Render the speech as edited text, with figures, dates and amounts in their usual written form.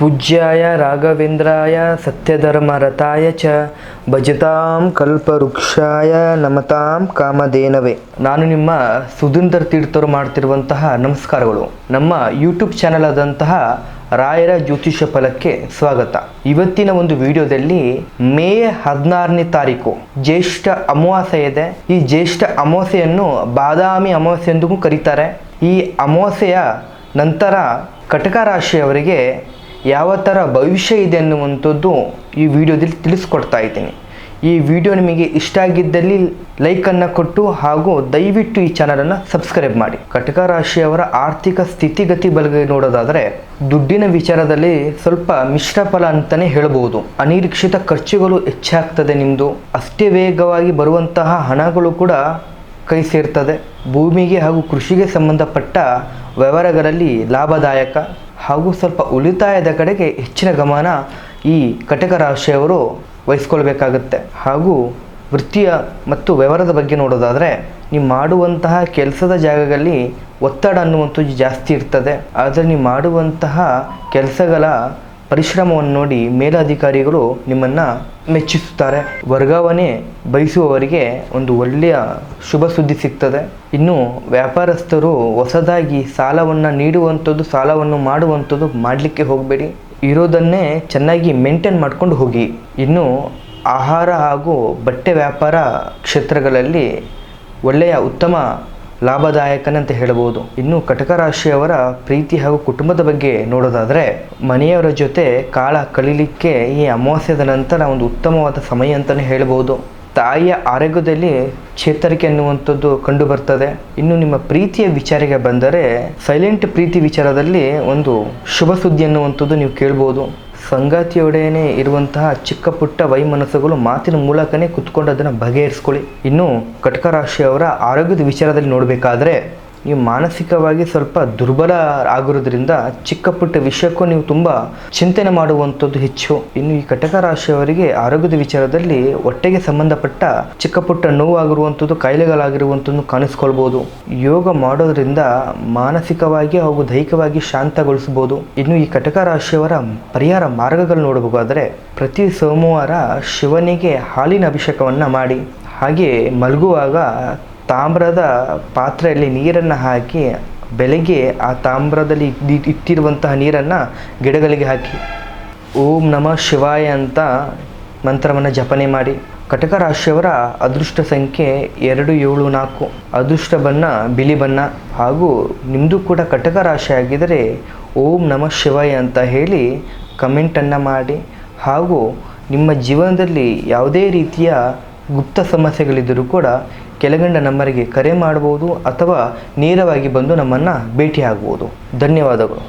ಪೂಜ್ಯಾಯ ರಾಘವೇಂದ್ರಾಯ ಸತ್ಯಧರ್ಮರತಾಯ ಚ ಭಜತಾಂ ಕಲ್ಪವೃಕ್ಷಾಯ ನಮತಾಂ ಕಾಮಧೇನವೇ. ನಾನು ನಿಮ್ಮ ಸುಧೀಂದರ್ ತೀರ್ಥರು ಮಾಡ್ತಿರುವಂತಹ ನಮಸ್ಕಾರಗಳು. ನಮ್ಮ ಯೂಟ್ಯೂಬ್ ಚಾನಲ್ ಆದಂತಹ ರಾಯರ ಜ್ಯೋತಿಷ್ಯ ಫಲಕ್ಕೆ ಸ್ವಾಗತ. ಇವತ್ತಿನ ಒಂದು ವಿಡಿಯೋದಲ್ಲಿ ಮೇ 16ನೇ ತಾರೀಕು ಜ್ಯೇಷ್ಠ ಅಮಾವಾಸ್ಯೆ ಇದೆ. ಈ ಜ್ಯೇಷ್ಠ ಅಮಾವಾಸ್ಯೆಯನ್ನು ಬಾದಾಮಿ ಅಮಾವಾಸ್ಯೆ ಎಂದೂ ಕರೀತಾರೆ. ಈ ಅಮಾವಾಸ್ಯೆಯ ನಂತರ ಕಟಕ ರಾಶಿಯವರಿಗೆ ಯಾವ ಥರ ಭವಿಷ್ಯ ಇದೆ ಅನ್ನುವಂಥದ್ದು ಈ ವಿಡಿಯೋದಲ್ಲಿ ತಿಳಿಸ್ಕೊಡ್ತಾ ಇದ್ದೀನಿ. ಈ ವಿಡಿಯೋ ನಿಮಗೆ ಇಷ್ಟ ಆಗಿದ್ದಲ್ಲಿ ಲೈಕನ್ನು ಕೊಟ್ಟು ಹಾಗೂ ದಯವಿಟ್ಟು ಈ ಚಾನಲನ್ನು ಸಬ್ಸ್ಕ್ರೈಬ್ ಮಾಡಿ. ಕಟಕ ರಾಶಿಯವರ ಆರ್ಥಿಕ ಸ್ಥಿತಿಗತಿ ಬಗ್ಗೆ ನೋಡೋದಾದರೆ ದುಡ್ಡಿನ ವಿಚಾರದಲ್ಲಿ ಸ್ವಲ್ಪ ಮಿಶ್ರ ಫಲ ಅಂತಲೇ ಹೇಳ್ಬೋದು. ಅನಿರೀಕ್ಷಿತ ಖರ್ಚುಗಳು ಹೆಚ್ಚಾಗ್ತದೆ. ನಿಮ್ಮದು ಅಷ್ಟೇ ವೇಗವಾಗಿ ಬರುವಂತಹ ಹಣಗಳು ಕೂಡ ಕೈ ಸೇರ್ತದೆ. ಭೂಮಿಗೆ ಹಾಗೂ ಕೃಷಿಗೆ ಸಂಬಂಧಪಟ್ಟ ವ್ಯವಹಾರಗಳಲ್ಲಿ ಲಾಭದಾಯಕ ಹಾಗೂ ಸ್ವಲ್ಪ ಉಳಿತಾಯದ ಕಡೆಗೆ ಹೆಚ್ಚಿನ ಗಮನ ಈ ಕಟಕ ರಾಶಿಯವರು ವಹಿಸ್ಕೊಳ್ಬೇಕಾಗುತ್ತೆ. ಹಾಗೂ ವೃತ್ತಿಯ ಮತ್ತು ವ್ಯವಹಾರದ ಬಗ್ಗೆ ನೋಡೋದಾದರೆ ನೀವು ಮಾಡುವಂತಹ ಕೆಲಸದ ಜಾಗದಲ್ಲಿ ಒತ್ತಡ ಅನ್ನುವಂಥದ್ದು ಜಾಸ್ತಿ ಇರ್ತದೆ. ಆದರೆ ನೀವು ಮಾಡುವಂತಹ ಕೆಲಸಗಳ ಪರಿಶ್ರಮವನ್ನು ನೋಡಿ ಮೇಲಧಿಕಾರಿಗಳು ನಿಮ್ಮನ್ನು ಮೆಚ್ಚಿಸುತ್ತಾರೆ. ವರ್ಗಾವಣೆ ಬಯಸುವವರಿಗೆ ಒಂದು ಒಳ್ಳೆಯ ಶುಭ ಸುದ್ದಿ ಸಿಗ್ತದೆ. ಇನ್ನು ವ್ಯಾಪಾರಸ್ಥರು ಹೊಸದಾಗಿ ಸಾಲವನ್ನು ಮಾಡುವಂಥದ್ದು ಮಾಡಲಿಕ್ಕೆ ಹೋಗಬೇಡಿ. ಇರೋದನ್ನೇ ಚೆನ್ನಾಗಿ ಮೇಂಟೈನ್ ಮಾಡ್ಕೊಂಡು ಹೋಗಿ. ಇನ್ನು ಆಹಾರ ಹಾಗೂ ಬಟ್ಟೆ ವ್ಯಾಪಾರ ಕ್ಷೇತ್ರಗಳಲ್ಲಿ ಒಳ್ಳೆಯ ಉತ್ತಮ ಲಾಭದಾಯಕನಂತ ಹೇಳಬಹುದು. ಇನ್ನು ಕಟಕ ರಾಶಿಯವರ ಪ್ರೀತಿ ಹಾಗೂ ಕುಟುಂಬದ ಬಗ್ಗೆ ನೋಡೋದಾದರೆ ಮನೆಯವರ ಜೊತೆ ಕಾಲ ಕಳೀಲಿಕ್ಕೆ ಈ ಅಮಾವಾಸ್ಯದ ನಂತರ ಒಂದು ಉತ್ತಮವಾದ ಸಮಯ ಅಂತಲೇ ಹೇಳ್ಬೋದು. ತಾಯಿಯ ಆರೋಗ್ಯದಲ್ಲಿ ಚೇತರಿಕೆ ಅನ್ನುವಂಥದ್ದು ಕಂಡು ಬರ್ತದೆ. ಇನ್ನು ನಿಮ್ಮ ಪ್ರೀತಿಯ ವಿಚಾರಕ್ಕೆ ಬಂದರೆ ಸೈಲೆಂಟ್ ಪ್ರೀತಿ ವಿಚಾರದಲ್ಲಿ ಒಂದು ಶುಭ ಸುದ್ದಿ ಅನ್ನುವಂಥದ್ದು ನೀವು ಕೇಳ್ಬೋದು. ಸಂಗಾತಿಯೊಡನೆ ಇರುವಂತಹ ಚಿಕ್ಕ ಪುಟ್ಟ ವೈಮನಸ್ಸುಗಳು ಮಾತಿನ ಮೂಲಕನೇ ಕುತ್ಕೊಂಡು ಅದನ್ನು ಬಗೆಹರಿಸ್ಕೊಳ್ಳಿ. ಇನ್ನು ಕಟಕ ರಾಶಿಯವರ ಆರೋಗ್ಯದ ವಿಚಾರದಲ್ಲಿ ನೋಡಬೇಕಾದ್ರೆ ನೀವು ಮಾನಸಿಕವಾಗಿ ಸ್ವಲ್ಪ ದುರ್ಬಲ ಆಗಿರೋದ್ರಿಂದ ಚಿಕ್ಕ ಪುಟ್ಟ ವಿಷಯಕ್ಕೂ ನೀವು ತುಂಬ ಚಿಂತನೆ ಮಾಡುವಂಥದ್ದು ಹೆಚ್ಚು. ಇನ್ನು ಈ ಕಟಕ ರಾಶಿಯವರಿಗೆ ಆರೋಗ್ಯದ ವಿಚಾರದಲ್ಲಿ ಹೊಟ್ಟೆಗೆ ಸಂಬಂಧಪಟ್ಟ ಚಿಕ್ಕ ಪುಟ್ಟ ನೋವಾಗಿರುವಂಥದ್ದು ಕಾಯಿಲೆಗಳಾಗಿರುವಂಥದ್ದು ಕಾಣಿಸ್ಕೊಳ್ಬೋದು. ಯೋಗ ಮಾಡೋದ್ರಿಂದ ಮಾನಸಿಕವಾಗಿ ಹಾಗೂ ದೈಹಿಕವಾಗಿ ಶಾಂತಗೊಳಿಸ್ಬೋದು. ಇನ್ನು ಈ ಕಟಕ ರಾಶಿಯವರ ಪರಿಹಾರ ಮಾರ್ಗಗಳು ನೋಡಬೇಕಾದ್ರೆ ಪ್ರತಿ ಸೋಮವಾರ ಶಿವನಿಗೆ ಹಾಲಿನ ಅಭಿಷೇಕವನ್ನು ಮಾಡಿ. ಹಾಗೆ ಮಲಗುವಾಗ ತಾಮ್ರದ ಪಾತ್ರೆಯಲ್ಲಿ ನೀರನ್ನು ಹಾಕಿ ಬೆಳಗ್ಗೆ ಆ ತಾಮ್ರದಲ್ಲಿ ಇಟ್ಟಿರುವಂತಹ ನೀರನ್ನು ಗಿಡಗಳಿಗೆ ಹಾಕಿ ಓಂ ನಮಃ ಶಿವಾಯ ಅಂತ ಮಂತ್ರವನ್ನು ಜಪನೆ ಮಾಡಿ. ಕಟಕ ರಾಶಿಯವರ ಅದೃಷ್ಟ ಸಂಖ್ಯೆ 274. ಅದೃಷ್ಟ ಬಣ್ಣ ಬಿಳಿ ಬಣ್ಣ. ಹಾಗೂ ನಿಮ್ಮದು ಕೂಡ ಕಟಕ ರಾಶಿ ಆಗಿದ್ದರೆ ಓಂ ನಮಃ ಶಿವಾಯ ಅಂತ ಹೇಳಿ ಕಮೆಂಟನ್ನು ಮಾಡಿ. ಹಾಗೂ ನಿಮ್ಮ ಜೀವನದಲ್ಲಿ ಯಾವುದೇ ರೀತಿಯ ಗುಪ್ತ ಸಮಸ್ಯೆಗಳಿದ್ದರೂ ಕೂಡ ಕೆಳಗಂಡ ನಂಬರಿಗೆ ಕರೆ ಮಾಡ್ಬೋದು ಅಥವಾ ನೇರವಾಗಿ ಬಂದು ನಮ್ಮನ್ನು ಭೇಟಿ ಆಗ್ಬೋದು. ಧನ್ಯವಾದಗಳು.